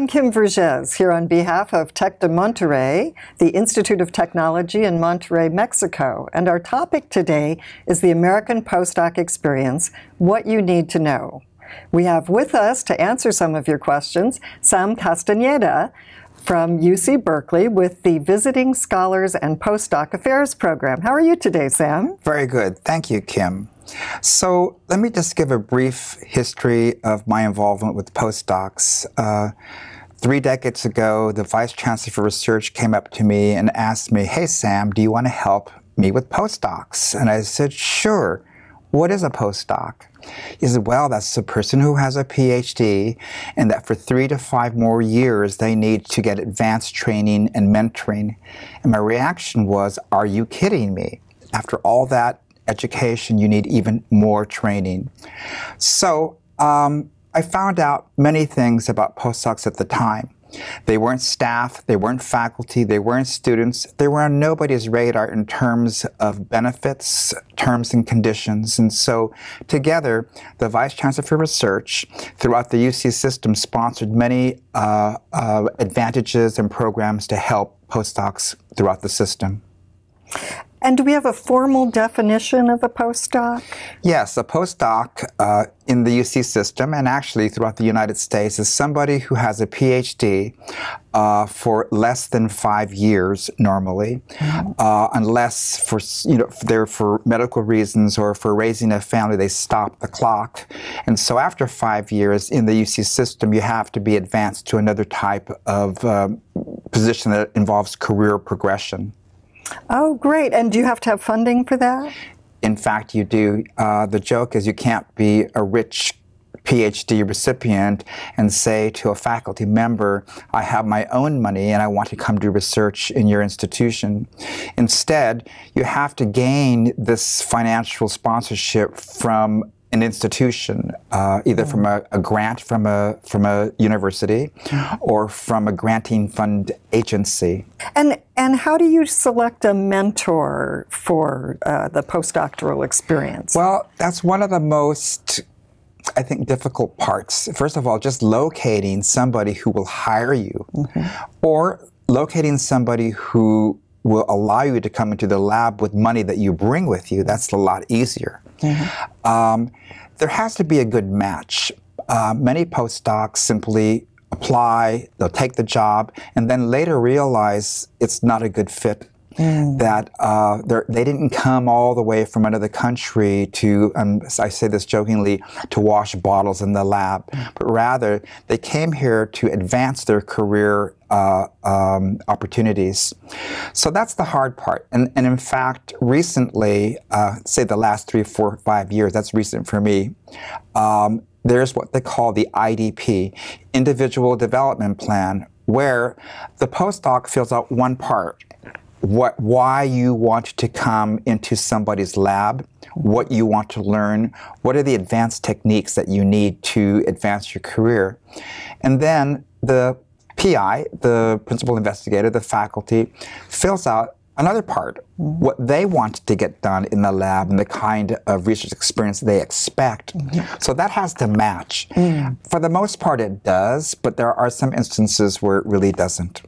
Kim Vergez here on behalf of Tec de Monterrey, the Institute of Technology in Monterrey, Mexico. And our topic today is the American postdoc experience, what you need to know. We have with us to answer some of your questions, Sam Castañeda from UC Berkeley with the Visiting Scholars and Postdoc Affairs Program. How are you today, Sam? Very good. Thank you, Kim. So let me just give a brief history of my involvement with postdocs. 3 decades ago, the Vice Chancellor for Research came up to me and asked me, "Hey, Sam, do you want to help me with postdocs?" And I said, "Sure. What is a postdoc?" He said, "Well, that's a person who has a PhD and that for 3 to 5 more years they need to get advanced training and mentoring." And my reaction was, "Are you kidding me? After all that education, you need even more training." So I found out many things about postdocs at the time. They weren't staff, they weren't faculty, they weren't students. They were on nobody's radar in terms of benefits, terms and conditions. And so together, the Vice Chancellor for Research throughout the UC system sponsored many advantages and programs to help postdocs throughout the system. And do we have a formal definition of a postdoc? Yes, a postdoc in the UC system and actually throughout the United States is somebody who has a PhD for less than 5 years normally, unless they're for medical reasons or for raising a family, they stop the clock. And so after 5 years in the UC system, you have to be advanced to another type of position that involves career progression. Oh, great. And do you have to have funding for that? In fact, you do. The joke is you can't be a rich PhD recipient and say to a faculty member, "I have my own money and I want to come do research in your institution." Instead, you have to gain this financial sponsorship from an institution, either from a grant from a university or from a granting fund agency. And how do you select a mentor for the postdoctoral experience? Well, that's one of the most, I think, difficult parts. First of all, just locating somebody who will hire you, or locating somebody who will allow you to come into the lab with money that you bring with you. That's a lot easier. There has to be a good match. Many postdocs simply apply, they'll take the job, and then later realize it's not a good fit. That they didn't come all the way from another country to, I say this jokingly, to wash bottles in the lab, but rather they came here to advance their career opportunities. So that's the hard part. And in fact, recently, say the last 3, 4, 5 years, that's recent for me, there's what they call the IDP, Individual Development Plan, where the postdoc fills out one part. Why you want to come into somebody's lab, what you want to learn, what are the advanced techniques that you need to advance your career. And then the PI, the principal investigator, the faculty, fills out another part, what they want to get done in the lab and the kind of research experience they expect. So that has to match. For the most part it does, but there are some instances where it really doesn't.